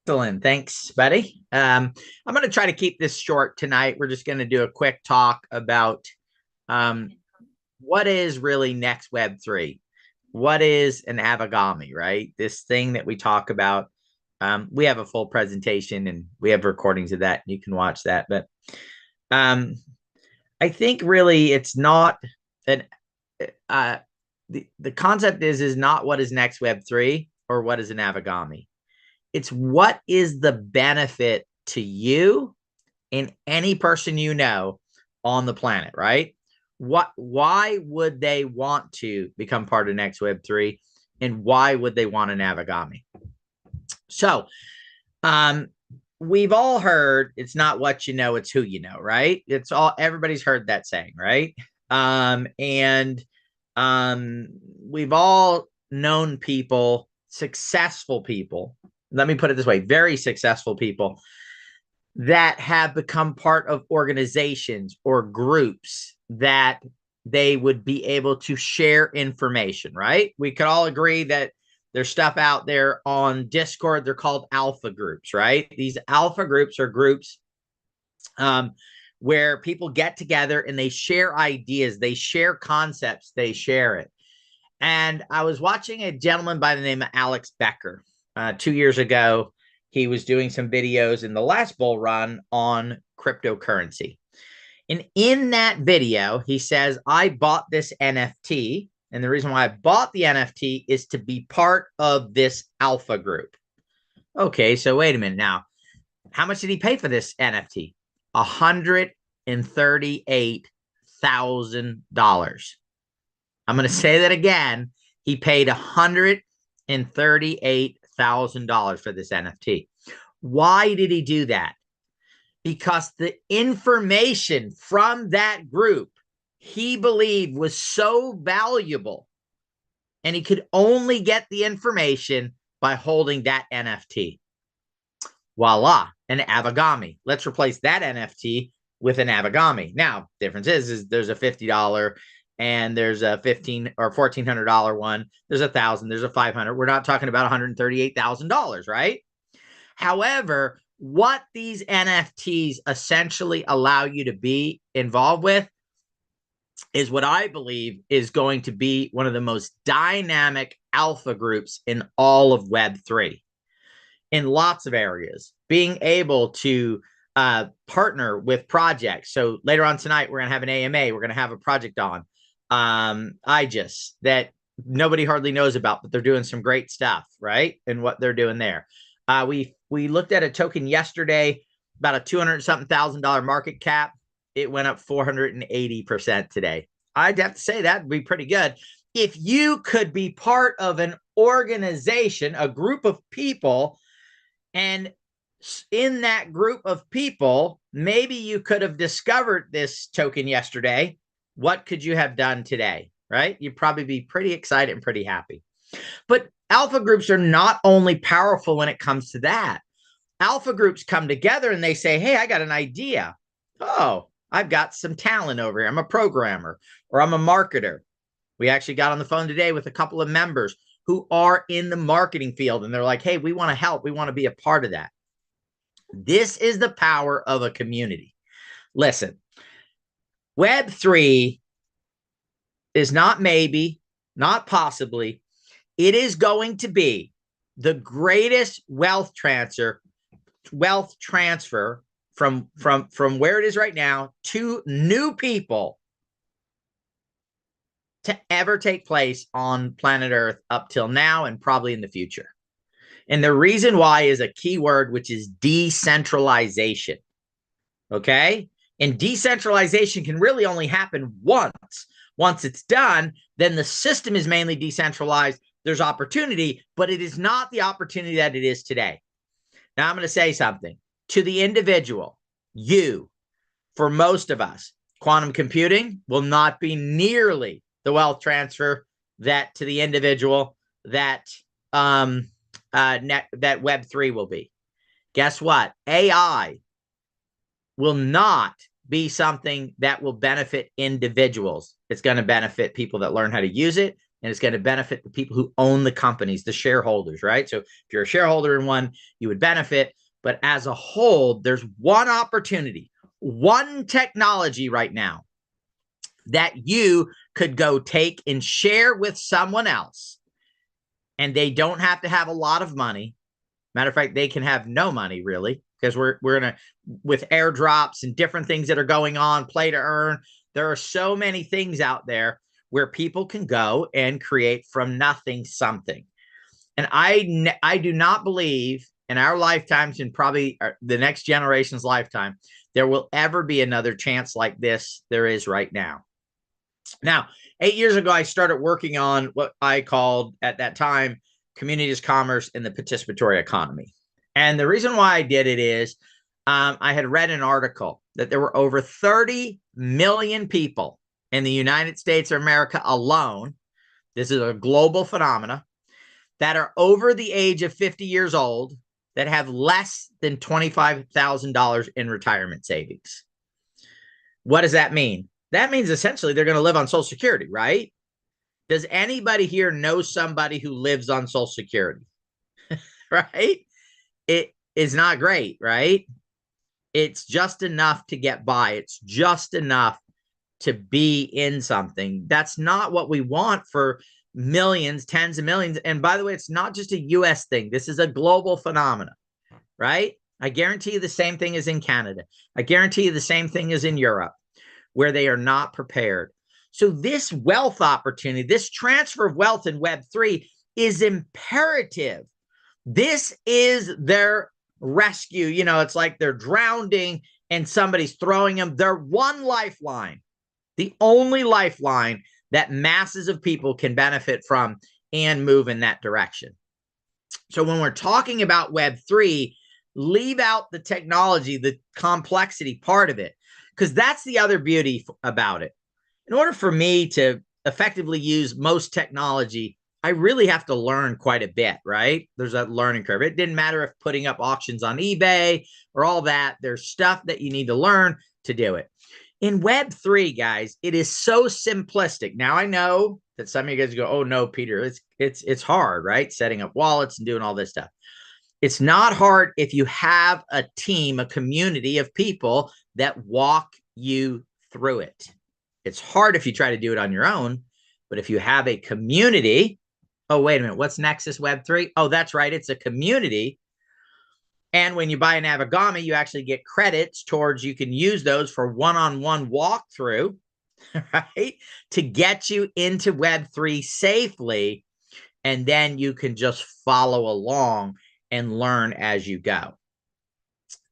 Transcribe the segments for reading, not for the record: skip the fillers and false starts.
Excellent. Thanks, buddy. I'm going to try to keep this short tonight. We're just going to do a quick talk about um, what is really nexWeb3? What is an Avigami, right? This thing that we talk about. We have a full presentation and we have recordings of that. You can watch that. But um, I think really it's not an the concept is not what is nexWeb3 or what is an Avigami. It's what is the benefit to you and any person you know on the planet, right? Why would they want to become part of nexWeb3 and why would they want an Avigami? So, we've all heard it's not what you know, it's who you know, right? It's all everybody's heard that saying, right? And we've all known people, successful people, let me put it this way, very successful people that have become part of organizations or groups that they would be able to share information, right? We could all agree that there's stuff out there on Discord. They're called alpha groups, right? These alpha groups are groups where people get together and they share ideas, they share concepts, they share it. And I was watching a gentleman by the name of Alex Becker 2 years ago. He was doing some videos in the last bull run on cryptocurrency. And in that video, he says, I bought this NFT. And the reason why I bought the NFT is to be part of this alpha group. Okay, so wait a minute now. How much did he pay for this NFT? $138,000. I'm going to say that again. He paid $138,000 for this NFT. Why did he do that? Because the information from that group he believed was so valuable, and he could only get the information by holding that NFT. Voila, an Avigami. Let's replace that NFT with an Avigami. Now, difference is there's a $50 and there's a $1,500 or $1,400 one. There's $1,000. There's a $500. We're not talking about $138,000, right? However, what these NFTs essentially allow you to be involved with is what I believe is going to be one of the most dynamic alpha groups in all of Web3 in lots of areas, being able to partner with projects. So later on tonight, we're going to have an AMA. We're going to have a project on that nobody hardly knows about, but they're doing some great stuff, right? And what they're doing there. We looked at a token yesterday, about a $200-something-thousand market cap. It went up 480% today. I'd have to say that would be pretty good. If you could be part of an organization, a group of people, and in that group of people, maybe you could have discovered this token yesterday. What could you have done today, right? You'd probably be pretty excited and pretty happy. But alpha groups are not only powerful when it comes to that. Alpha groups come together and they say, hey, I got an idea. Oh, I've got some talent over here. I'm a programmer or I'm a marketer. We actually got on the phone today with a couple of members who are in the marketing field. And they're like, hey, we want to help. We want to be a part of that. This is the power of a community. Listen, Web3 is not maybe, not possibly. It is going to be the greatest wealth transfer from where it is right now to new people to ever take place on planet Earth up till now and probably in the future. And the reason why is a key word, which is decentralization. Okay? And decentralization can really only happen once. Once it's done, then the system is mainly decentralized. There's opportunity, but it is not the opportunity that it is today. Now, I'm going to say something to the individual. You, for most of us, quantum computing will not be nearly the wealth transfer that to the individual that that Web3 will be. Guess what? AI will not be something that will benefit individuals. It's going to benefit people that learn how to use it, and it's going to benefit the people who own the companies, the shareholders, right? So if you're a shareholder in one, you would benefit. But as a whole, there's one opportunity, one technology right now that you could go take and share with someone else. And they don't have to have a lot of money. Matter of fact, they can have no money really, because we're gonna, with airdrops and different things that are going on, play to earn. There are so many things out there where people can go and create from nothing something. And I do not believe in our lifetimes, and probably the next generation's lifetime, there will ever be another chance like this there is right now. Now, 8 years ago, I started working on what I called at that time communities, commerce, and the participatory economy. And the reason why I did it is I had read an article that there were over 30 million people in the United States of America alone. This is a global phenomena, that are over the age of 50 years old that have less than $25,000 in retirement savings. What does that mean? That means essentially they're going to live on Social Security, right? Does anybody here know somebody who lives on Social Security? Right? It is not great, right? It's just enough to get by. It's just enough to be in something. That's not what we want for millions, tens of millions. And by the way, it's not just a US thing. This is a global phenomenon, right? I guarantee you the same thing is in Canada. I guarantee you the same thing is in Europe, where they are not prepared. So this wealth opportunity, this transfer of wealth in Web3 is imperative. This is their rescue. You know, it's like they're drowning and somebody's throwing them. They're one lifeline, the only lifeline that masses of people can benefit from and move in that direction. So when we're talking about Web3, leave out the technology, the complexity part of it, because that's the other beauty about it. In order for me to effectively use most technology, I really have to learn quite a bit, right? There's a learning curve. It didn't matter if putting up auctions on eBay or all that. There's stuff that you need to learn to do it. In Web3, guys, it is so simplistic. Now, I know that some of you guys go, oh, no, Peter, it's hard, right? Setting up wallets and doing all this stuff. It's not hard if you have a team, a community of people that walk you through it. It's hard if you try to do it on your own, but if you have a community, oh, wait a minute, what's Nexus Web3? Oh, that's right, it's a community. And when you buy an Avigami, you actually get credits towards, you can use those for one-on-one walkthrough, right? To get you into Web3 safely. And then you can just follow along and learn as you go.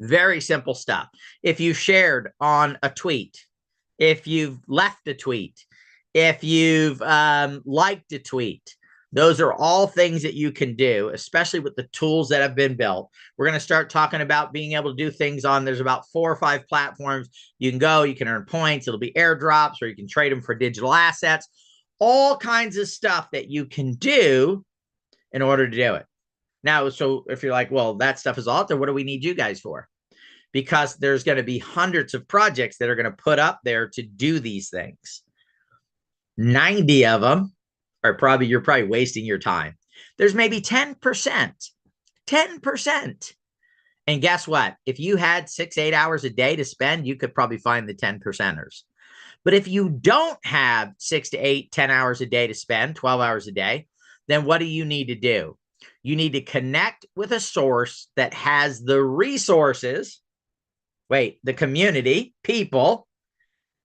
Very simple stuff. If you shared on a tweet, if you've left a tweet, if you've liked a tweet, those are all things that you can do, especially with the tools that have been built. We're going to start talking about being able to do things on, there's about 4 or 5 platforms. You can go, you can earn points. It'll be airdrops, or you can trade them for digital assets, all kinds of stuff that you can do in order to do it. Now, so if you're like, well, that stuff is all out there, what do we need you guys for? Because there's going to be hundreds of projects that are going to put up there to do these things. 90 of them are probably, you're probably wasting your time. There's maybe 10%. And guess what? If you had 6-8 hours a day to spend, you could probably find the 10%ers. But if you don't have 6 to 8, 10 hours a day to spend, 12 hours a day, then what do you need to do? You need to connect with a source that has the resources, the community, people,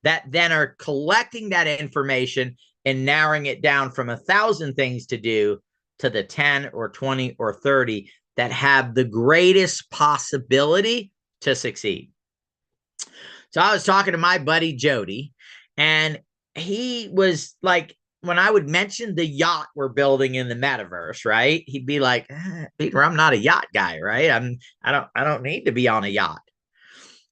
that then are collecting that information and narrowing it down from 1,000 things to do to the 10 or 20 or 30 that have the greatest possibility to succeed. So I was talking to my buddy Jody, and he was like, when I would mention the yacht we're building in the metaverse, right? He'd be like, Peter, I'm not a yacht guy, right? I don't need to be on a yacht.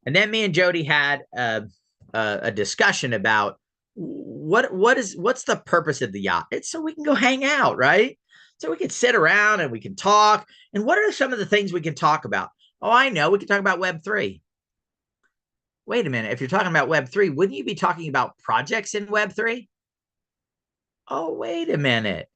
And then me and Jody had a discussion about what's the purpose of the yacht? It's so we can go hang out, right? So we can sit around and we can talk. And what are some of the things we can talk about? Oh, I know. We can talk about Web3. Wait a minute. If you're talking about Web3, wouldn't you be talking about projects in Web3? oh, wait a minute.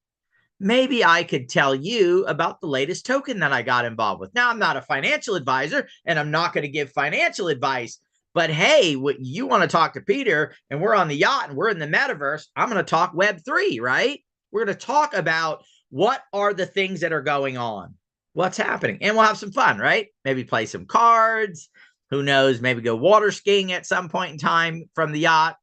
Maybe I could tell you about the latest token that I got involved with. Now, I'm not a financial advisor and I'm not going to give financial advice. But hey, what you want to talk to Peter and we're on the yacht and we're in the metaverse, I'm going to talk Web3, right? We're going to talk about what are the things that are going on, what's happening, and we'll have some fun, right? Maybe play some cards. Who knows? Maybe go water skiing at some point in time from the yacht.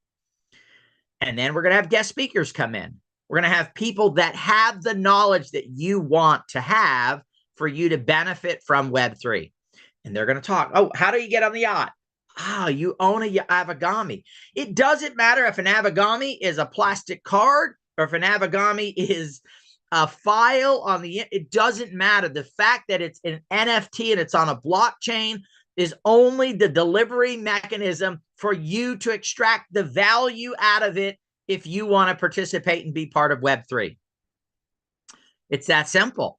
And then we're going to have guest speakers come in. We're going to have people that have the knowledge that you want to have for you to benefit from Web3. And they're going to talk. Oh, how do you get on the yacht? Ah, you own a Avagami. It doesn't matter if an Avagami is a plastic card or if an Avagami is a file on the, it doesn't matter. The fact that it's an NFT and it's on a blockchain is only the delivery mechanism for you to extract the value out of it if you want to participate and be part of Web3. It's that simple.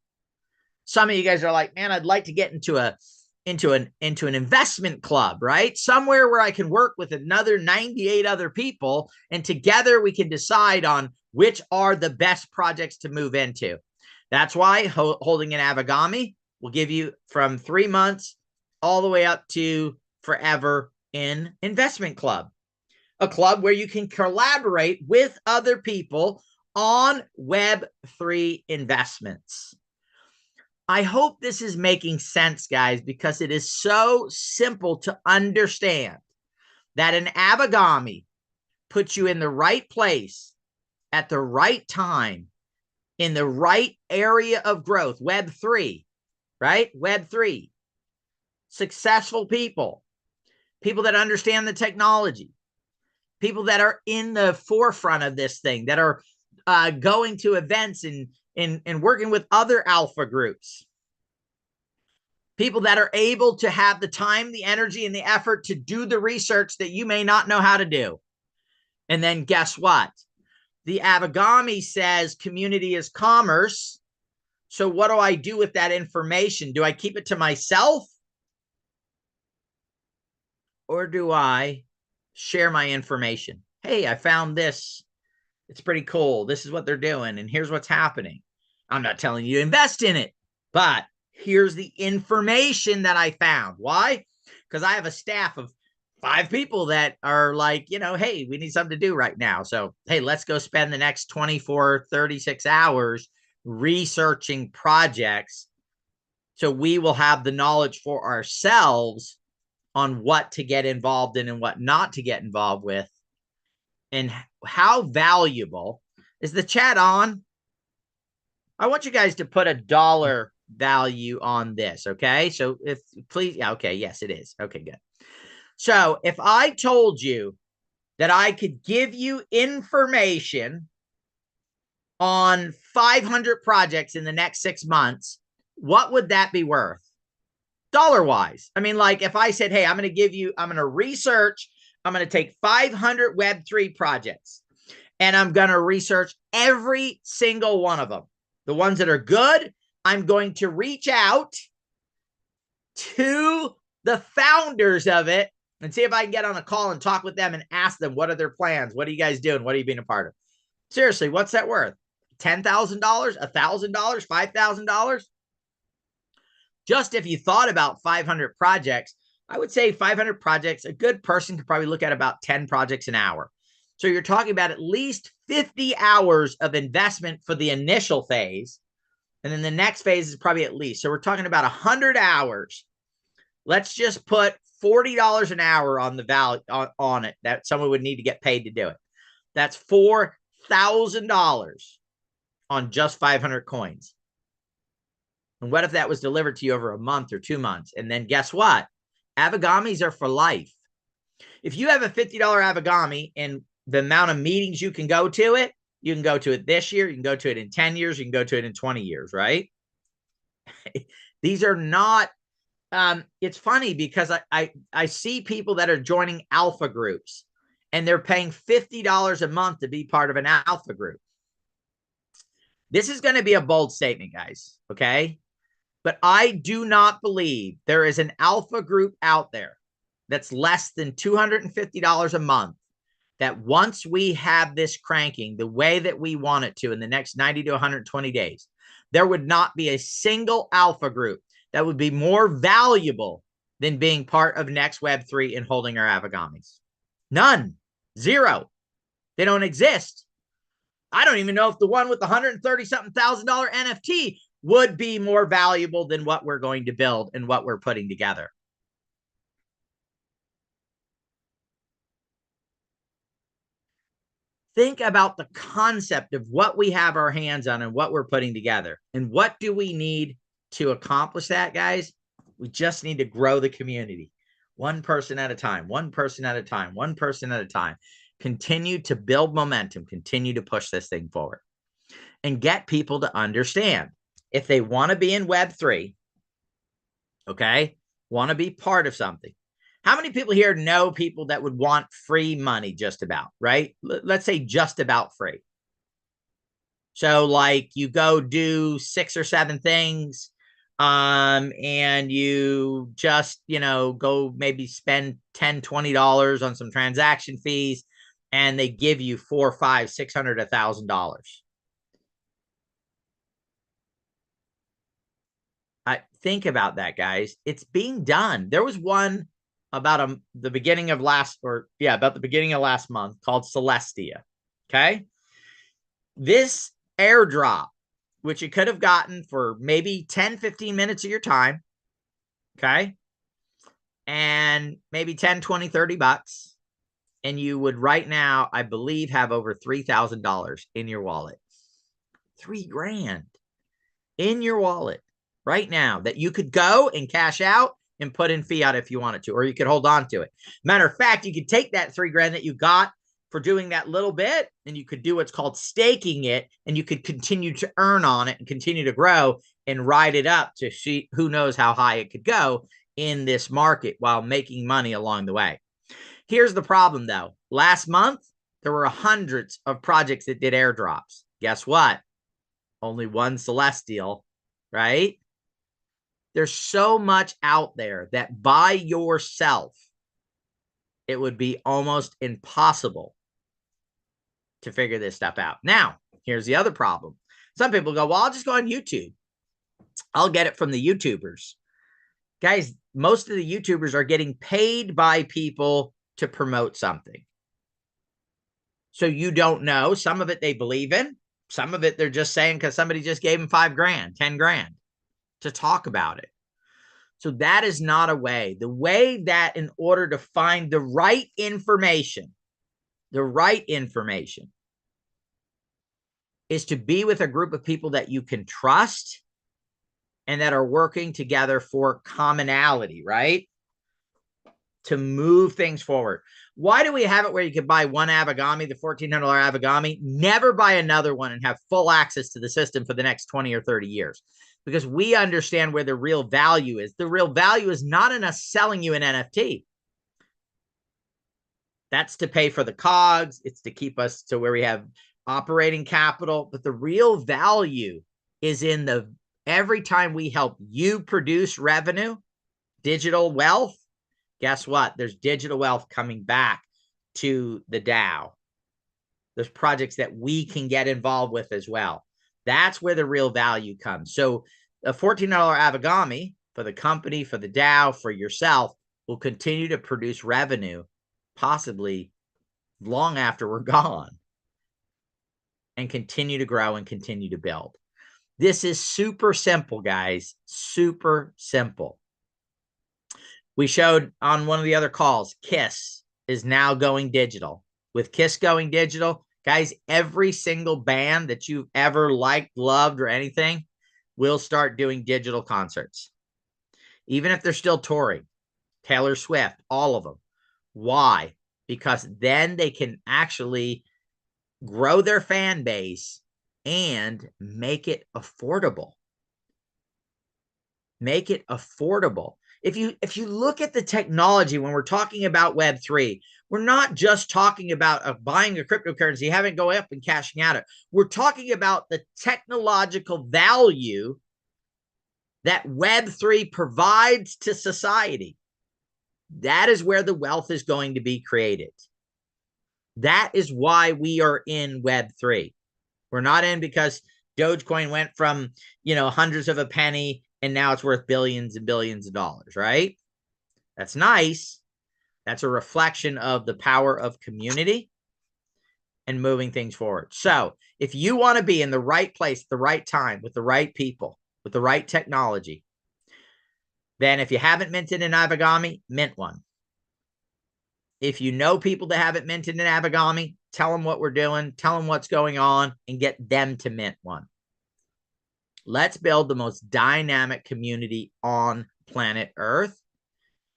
Some of you guys are like, man, I'd like to get into an investment club, right? Somewhere where I can work with another 98 other people, and together we can decide on which are the best projects to move into. That's why holding an Avagami will give you from 3 months all the way up to forever in investment club, a club where you can collaborate with other people on Web3 investments. I hope this is making sense, guys, because it is so simple to understand that an Avagami puts you in the right place at the right time in the right area of growth. Web3, right? Web3. Successful people, people that understand the technology, people that are in the forefront of this thing, that are going to events and working with other alpha groups, people that are able to have the time, the energy, and the effort to do the research that you may not know how to do. And then guess what? The Avagami says community is commerce. So what do I do with that information? Do I keep it to myself? Or do I share my information? Hey, I found this. It's pretty cool. This is what they're doing. And here's what's happening. I'm not telling you to invest in it, but here's the information that I found. Why? Because I have a staff of 5 people that are like, hey, we need something to do right now. So, hey, let's go spend the next 24, 36 hours researching projects so we will have the knowledge for ourselves on what to get involved in and what not to get involved with. And how valuable is the chat on? I want you guys to put a dollar value on this. Okay. So if please, yeah, okay. Yes, it is. Okay, good. So if I told you that I could give you information on 500 projects in the next 6 months, what would that be worth? Dollar wise. I mean, like if I said, hey, I'm going to research, I'm going to take 500 Web3 projects and I'm going to research every single one of them. The ones that are good, I'm going to reach out to the founders of it and see if I can get on a call and talk with them and ask them, what are their plans? What are you guys doing? What are you being a part of? Seriously, what's that worth? $10,000, $1,000, $5,000? Just if you thought about 500 projects, I would say 500 projects, a good person could probably look at about 10 projects an hour. So you're talking about at least 50 hours of investment for the initial phase. And then the next phase is probably at least. So we're talking about 100 hours. Let's just put $40 an hour on the value on it that someone would need to get paid to do it. That's $4,000 on just 500 coins. And what if that was delivered to you over a month or 2 months? And then guess what? Avagamis are for life. If you have a $50 Avagami and the amount of meetings you can go to it, you can go to it this year, you can go to it in 10 years, you can go to it in 20 years, right? These are not, it's funny because I see people that are joining alpha groups and they're paying $50 a month to be part of an alpha group. This is going to be a bold statement, guys, okay? But I do not believe there is an alpha group out there that's less than $250 a month that once we have this cranking the way that we want it to in the next 90 to 120 days, there would not be a single alpha group that would be more valuable than being part of nexWeb3 and holding our Avagamis. None. Zero. They don't exist. I don't even know if the one with the $130-something-thousand NFT would be more valuable than what we're going to build and what we're putting together. Think about the concept of what we have our hands on and what we're putting together. And what do we need to accomplish that, guys? We just need to grow the community. One person at a time, one person at a time, one person at a time. Continue to build momentum, continue to push this thing forward, and get people to understand if they want to be in Web3, okay, want to be part of something. How many people here know people that would want free money just about, right? Let's say just about free. So like you go do 6 or 7 things, and you just, go maybe spend $10, $20 on some transaction fees, and they give you $400, $500, $600, $1,000. Think about that, guys. It's being done. There was one about the beginning of last month called Celestia. Okay. This airdrop, which you could have gotten for maybe 10, 15 minutes of your time. Okay. And maybe 10, 20, 30 bucks. And you would right now, I believe, have over $3,000 in your wallet. $3,000 in your wallet right now that you could go and cash out and put in fiat if you wanted to, or you could hold on to it. Matter of fact, you could take that $3,000 that you got for doing that little bit, and you could do what's called staking it, and you could continue to earn on it and continue to grow and ride it up to see who knows how high it could go in this market while making money along the way. Here's the problem, though. Last month, there were hundreds of projects that did airdrops. Guess what? Only one Celestial, right? There's so much out there that by yourself, it would be almost impossible to figure this stuff out. Now, here's the other problem. Some people go, well, I'll just go on YouTube. I'll get it from the YouTubers. Guys, most of the YouTubers are getting paid by people to promote something. So you don't know. Some of it they believe in. Some of it they're just saying because somebody just gave them $5,000, $10,000 to talk about it. So that is not a way. The way that in order to find the right information is to be with a group of people that you can trust and that are working together for commonality, right? To move things forward. Why do we have it where you can buy one Avagami, the $1,400 Avagami, never buy another one and have full access to the system for the next 20 or 30 years? Because we understand where the real value is. The real value is not in us selling you an NFT. That's to pay for the COGS. It's to keep us to where we have operating capital. But the real value is in the every time we help you produce revenue, digital wealth, guess what? There's digital wealth coming back to the DAO. There's projects that we can get involved with as well. That's where the real value comes. So a $14 Avagami for the company, for the DAO, for yourself will continue to produce revenue, possibly long after we're gone, and continue to grow and continue to build. This is super simple, guys. Super simple. We showed on one of the other calls, KISS is now going digital. With KISS going digital, guys, every single band that you've ever liked, loved, or anything will start doing digital concerts. Even if they're still touring. Taylor Swift, all of them. Why? Because then they can actually grow their fan base and make it affordable. Make it affordable. If you look at the technology when we're talking about Web3, we're not just talking about buying a cryptocurrency, having it go up and cashing out it. We're talking about the technological value that Web3 provides to society. That is where the wealth is going to be created. That is why we are in Web3. We're not in because Dogecoin went from, hundreds of a penny and now it's worth billions and billions of dollars, right? That's nice. That's a reflection of the power of community and moving things forward. So if you want to be in the right place, the right time, with the right people, with the right technology, then if you haven't minted an Avagami, mint one. If you know people that haven't minted an Avagami, tell them what we're doing, tell them what's going on, and get them to mint one. Let's build the most dynamic community on planet Earth,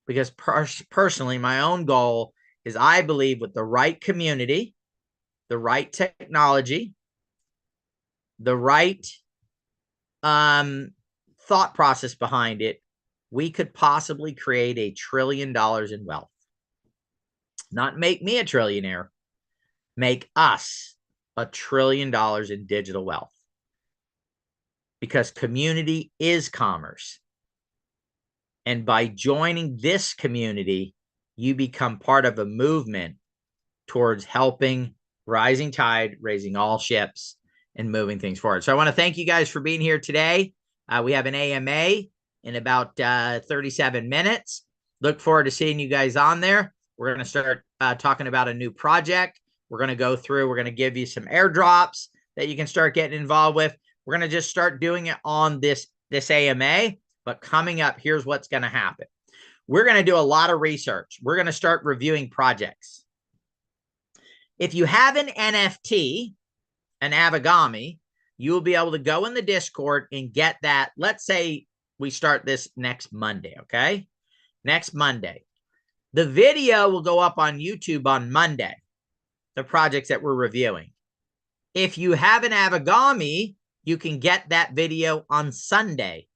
because personally, my own goal is, I believe with the right community, the right technology, the right thought process behind it, we could possibly create $1 trillion in wealth. Not make me a trillionaire, make us $1 trillion in digital wealth. Because community is commerce. And by joining this community, you become part of a movement towards helping rising tide, raising all ships, and moving things forward. So I want to thank you guys for being here today. We have an AMA in about 37 minutes. Look forward to seeing you guys on there. We're going to start talking about a new project. We're going to go through, we're going to give you some airdrops that you can start getting involved with. We're going to just start doing it on this AMA. But coming up, here's what's going to happen. We're going to do a lot of research. We're going to start reviewing projects. If you have an NFT, an Avagami, you will be able to go in the Discord and get that. Let's say we start this next Monday, okay? Next Monday. The video will go up on YouTube on Monday, the projects that we're reviewing. If you have an Avagami, you can get that video on Sunday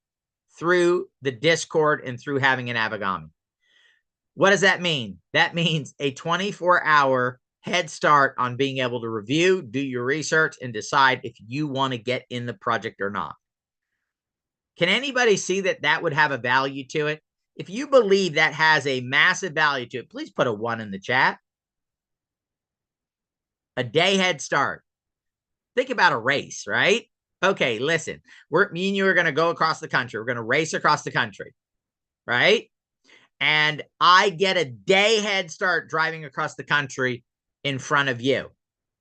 through the Discord and through having an Avagami. What does that mean? That means a 24-hour head start on being able to review, do your research, and decide if you want to get in the project or not. Can anybody see that that would have a value to it? If you believe that has a massive value to it, please put a 1 in the chat. A day head start. Think about a race, right? Okay, listen, me and you are going to go across the country. We're going to race across the country, right? And I get a day head start driving across the country in front of you.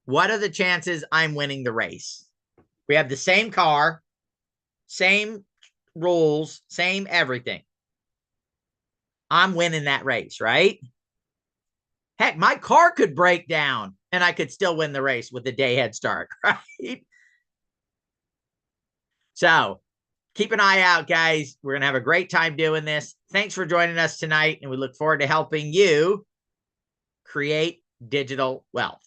What are the chances I'm winning the race? We have the same car, same rules, same everything. I'm winning that race, right? Heck, my car could break down and I could still win the race with a day head start, right? So keep an eye out, guys. We're going to have a great time doing this. Thanks for joining us tonight, and we look forward to helping you create digital wealth.